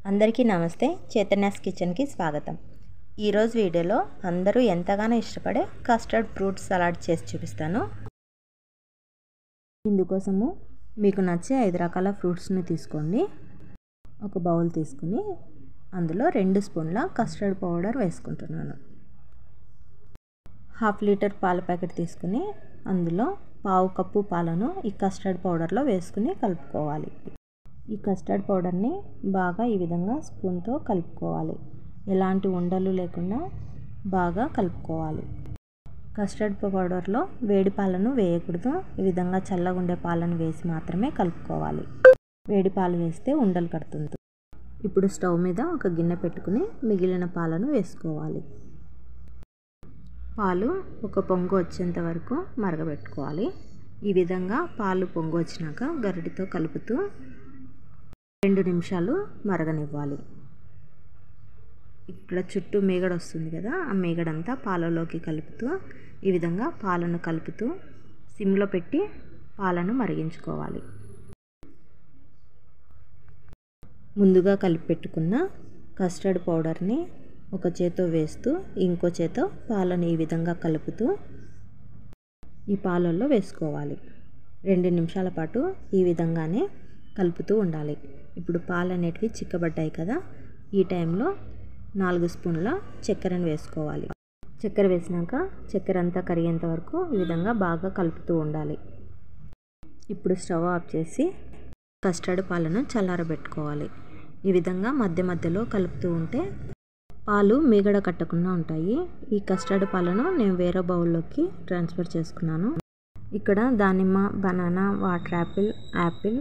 అందరికీ నమస్తే. చైతన్యాస్ కిచెన్కి స్వాగతం. ఈరోజు వీడియోలో అందరూ ఎంతగానో ఇష్టపడే కస్టర్డ్ ఫ్రూట్ సలాడ్ చేసి చూపిస్తాను. ఇందుకోసము మీకు నచ్చే 5 రకాల ఫ్రూట్స్ని తీసుకోండి. ఒక బౌల్ తీసుకుని అందులో 2 స్పూన్ల కస్టర్డ్ పౌడర్ వేసుకుంటున్నాను. 1/2 లీటర్ పాల ప్యాకెట్ తీసుకుని అందులో 1/2 కప్పు పాలను ఈ కస్టర్డ్ పౌడర్లో వేసుకుని కలుపుకోవాలి. ఈ కస్టర్డ్ పౌడర్ని బాగా ఈ విధంగా స్పూన్తో కలుపుకోవాలి. ఎలాంటి ఉండలు లేకుండా బాగా కలుపుకోవాలి. కస్టర్డ్ పౌడర్లో వేడి పాలను వేయకూడదు. ఈ విధంగా చల్లగా ఉండే పాలను వేసి మాత్రమే కలుపుకోవాలి. వేడి పాలు వేస్తే ఉండలు కడుతుంది. ఇప్పుడు స్టవ్ మీద ఒక గిన్నె పెట్టుకుని మిగిలిన పాలను వేసుకోవాలి. పాలు ఒక పొంగు వచ్చేంత వరకు మరగబెట్టుకోవాలి. ఈ విధంగా పాలు పొంగు వచ్చినాక గరిటెతో కలుపుతూ 2 నిమిషాలు మరగనివ్వాలి. ఇక్కడ చుట్టూ మీగడ వస్తుంది కదా, ఆ మీగడంతా పాలలోకి కలుపుతూ ఈ విధంగా పాలను కలుపుతూ సిమ్లో పెట్టి పాలను మరిగించుకోవాలి. ముందుగా కలిపి పెట్టుకున్న కస్టర్డ్ పౌడర్ని ఒక చేత్తో వేస్తూ ఇంకో చేత్తో పాలను ఈ విధంగా కలుపుతూ ఈ పాలల్లో వేసుకోవాలి. 2 నిమిషాల పాటు ఈ విధంగానే కలుపుతూ ఉండాలి. ఇప్పుడు పాలు అనేటివి చిక్కబడ్డాయి కదా, ఈ టైంలో 4 స్పూన్ల చక్కెరను వేసుకోవాలి. చక్కెర వేసినాక చక్కెర అంతా కరిగేంత వరకు ఈ విధంగా బాగా కలుపుతూ ఉండాలి. ఇప్పుడు స్టవ్ ఆఫ్ చేసి కస్టర్డ్ పాలను చల్లారబెట్టుకోవాలి. ఈ విధంగా మధ్య మధ్యలో కలుపుతూ ఉంటే పాలు మీగడ కట్టకుండా ఉంటాయి. ఈ కస్టర్డ్ పాలను నేను వేరే బౌల్లోకి ట్రాన్స్ఫర్ చేసుకున్నాను. ఇక్కడ దానిమ్మ, బనానా, వాటర్ యాపిల్,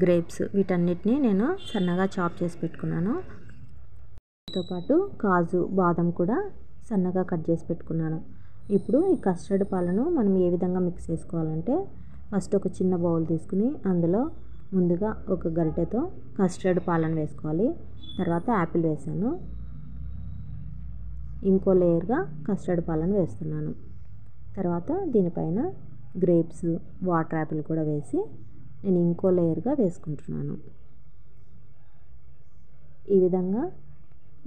గ్రేప్స్ వీటన్నిటిని నేను సన్నగా చాప్ చేసి పెట్టుకున్నాను. దీంతో పాటు కాజు, బాదం కూడా సన్నగా కట్ చేసి పెట్టుకున్నాను. ఇప్పుడు ఈ కస్టర్డ్ పాలను మనం ఏ విధంగా మిక్స్ చేసుకోవాలంటే ఫస్ట్ ఒక చిన్న బౌల్ తీసుకుని అందులో ముందుగా ఒక గరిటెతో కస్టర్డ్ పాలను వేసుకోవాలి. తర్వాత యాపిల్ వేసాను. ఇంకో లేయర్గా కస్టర్డ్ పాలను వేస్తున్నాను. తర్వాత దీనిపైన గ్రేప్స్, వాటర్ యాపిల్ కూడా వేసి నేను ఇంకో లేయర్గా వేసుకుంటున్నాను. ఈ విధంగా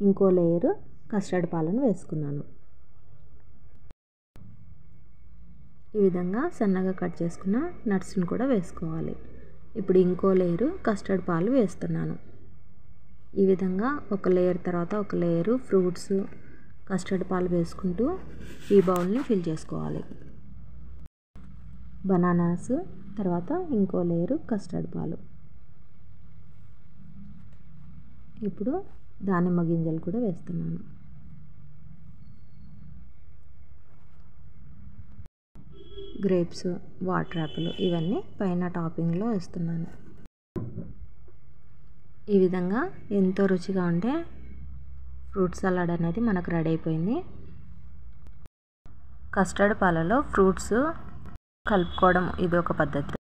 ఇంకో లేయర్ కస్టర్డ్ పాలను వేసుకున్నాను. ఈ విధంగా సన్నగా కట్ చేసుకున్న నట్స్ని కూడా వేసుకోవాలి. ఇప్పుడు ఇంకో లేయరు కస్టర్డ్ పాలు వేస్తున్నాను. ఈ విధంగా ఒక లేయర్ తర్వాత ఒక లేయరు ఫ్రూట్స్, కస్టర్డ్ పాలు వేసుకుంటూ ఈ బౌల్ని ఫిల్ చేసుకోవాలి. బనానాస్, తర్వాత ఇంకో లేయరు కస్టర్డ్ పాలు. ఇప్పుడు దానిమ్మ గింజలు కూడా వేస్తున్నాను. గ్రేప్స్, వాటర్ యాపిల్ ఇవన్నీ పైన టాపింగ్లో వేస్తున్నాను. ఈ విధంగా ఎంతో రుచిగా ఉండే ఫ్రూట్ సలాడ్ అనేది మనకు రెడీ అయిపోయింది. కస్టర్డ్ పాలలో ఫ్రూట్స్ కలుపుకోవడం ఇది ఒక పద్ధతి.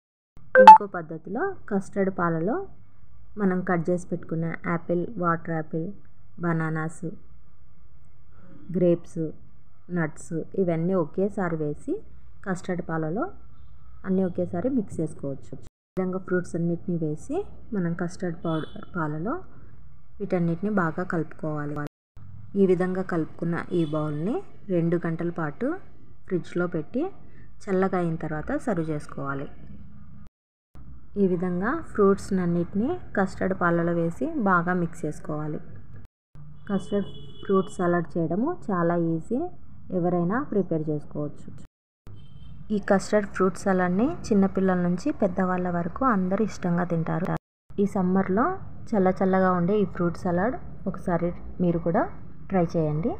ఇంకో పద్ధతిలో కస్టర్డ్ పాలలో మనం కట్ చేసి పెట్టుకున్న Apple, water Apple, bananas, grapes, nuts ఇవన్నీ ఒకేసారి వేసి కస్టర్డ్ పాలలో అన్నీ ఒకేసారి మిక్స్ చేసుకోవచ్చు. ఈ విధంగా ఫ్రూట్స్ అన్నిటిని వేసి మనం కస్టర్డ్ పాలలో వీటన్నిటిని బాగా కలుపుకోవాలి. ఈ విధంగా కలుపుకున్న ఈ బౌల్ని 2 గంటల పాటు ఫ్రిడ్జ్లో పెట్టి చల్లగా అయిన తర్వాత సర్వ్ చేసుకోవాలి. ఈ విధంగా ఫ్రూట్స్ అన్నిటిని కస్టర్డ్ పాలలో వేసి బాగా మిక్స్ చేసుకోవాలి. కస్టర్డ్ ఫ్రూట్ సలాడ్ చేయడము చాలా ఈజీ, ఎవరైనా ప్రిపేర్ చేసుకోవచ్చు. ఈ కస్టర్డ్ ఫ్రూట్ సలాడ్ని చిన్నపిల్లల నుంచి పెద్దవాళ్ళ వరకు అందరూ ఇష్టంగా తింటారు. ఈ సమ్మర్లో చల్లగా ఉండే ఈ ఫ్రూట్ సలాడ్ ఒకసారి మీరు కూడా ట్రై చేయండి.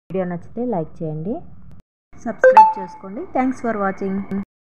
వీడియో నచ్చితే లైక్ చేయండి, సబ్స్క్రైబ్ చేసుకోండి. Thanks for watching.